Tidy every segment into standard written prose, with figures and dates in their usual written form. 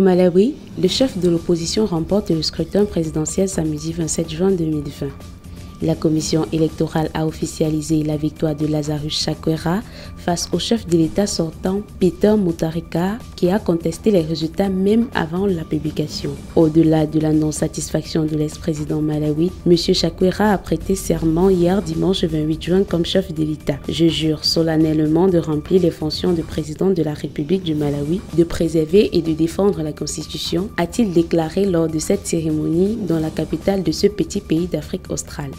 Malawi, le chef de l'opposition remporte le scrutin présidentiel samedi 27 juin 2020. La commission électorale a officialisé la victoire de Lazarus Chakwera face au chef de l'État sortant Peter Mutharika qui a contesté les résultats même avant la publication. Au-delà de la non-satisfaction de l'ex-président malawi, M. Chakwera a prêté serment hier dimanche 28 juin comme chef de l'État. Je jure solennellement de remplir les fonctions de président de la République du Malawi, de préserver et de défendre la Constitution, a-t-il déclaré lors de cette cérémonie dans la capitale de ce petit pays d'Afrique australe.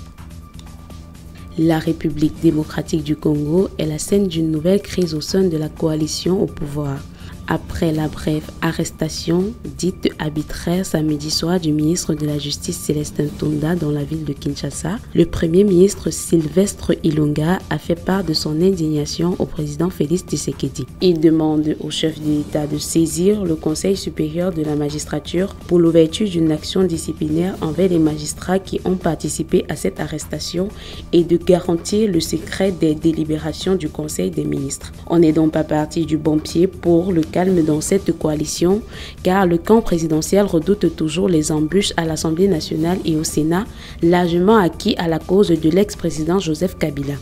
La République démocratique du Congo est la scène d'une nouvelle crise au sein de la coalition au pouvoir. Après la brève arrestation dite arbitraire samedi soir du ministre de la Justice Célestin Tonda dans la ville de Kinshasa, le Premier ministre Sylvestre Ilunga a fait part de son indignation au président Félix Tshisekedi. Il demande au chef de l'État de saisir le Conseil supérieur de la magistrature pour l'ouverture d'une action disciplinaire envers les magistrats qui ont participé à cette arrestation et de garantir le secret des délibérations du Conseil des ministres. On n'est donc pas parti du bon pied pour le calme dans cette coalition, car le camp présidentiel redoute toujours les embûches à l'Assemblée nationale et au Sénat, largement acquis à la cause de l'ex-président Joseph Kabila.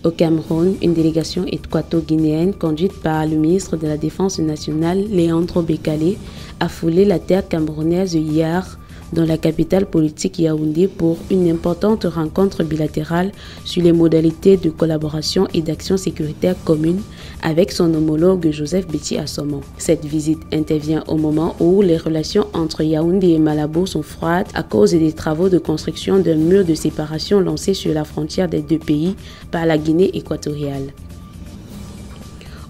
Au Cameroun, une délégation équato-guinéenne conduite par le ministre de la Défense nationale, Léandro Bekale, a foulé la terre camerounaise hier dans la capitale politique Yaoundé pour une importante rencontre bilatérale sur les modalités de collaboration et d'action sécuritaire commune avec son homologue Joseph Betty Assomo. Cette visite intervient au moment où les relations entre Yaoundé et Malabo sont froides à cause des travaux de construction d'un mur de séparation lancé sur la frontière des deux pays par la Guinée équatoriale.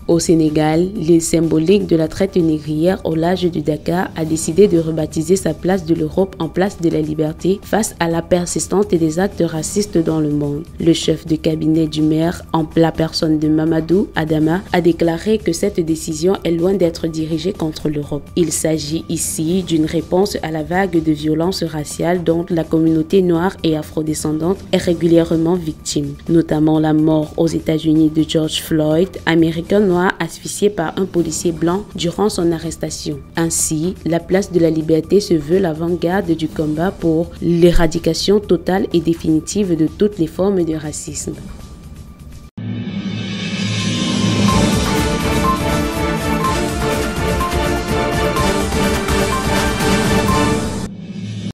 Au Sénégal, l'île symbolique de la traite négrière au large du Dakar a décidé de rebaptiser sa place de l'Europe en place de la liberté face à la persistance des actes racistes dans le monde. Le chef de cabinet du maire, en la personne de Mamadou Adama, a déclaré que cette décision est loin d'être dirigée contre l'Europe. Il s'agit ici d'une réponse à la vague de violences raciales dont la communauté noire et afrodescendante est régulièrement victime, notamment la mort aux États-Unis de George Floyd, américain noir asphyxié par un policier blanc durant son arrestation. Ainsi, la place de la liberté se veut l'avant-garde du combat pour l'éradication totale et définitive de toutes les formes de racisme.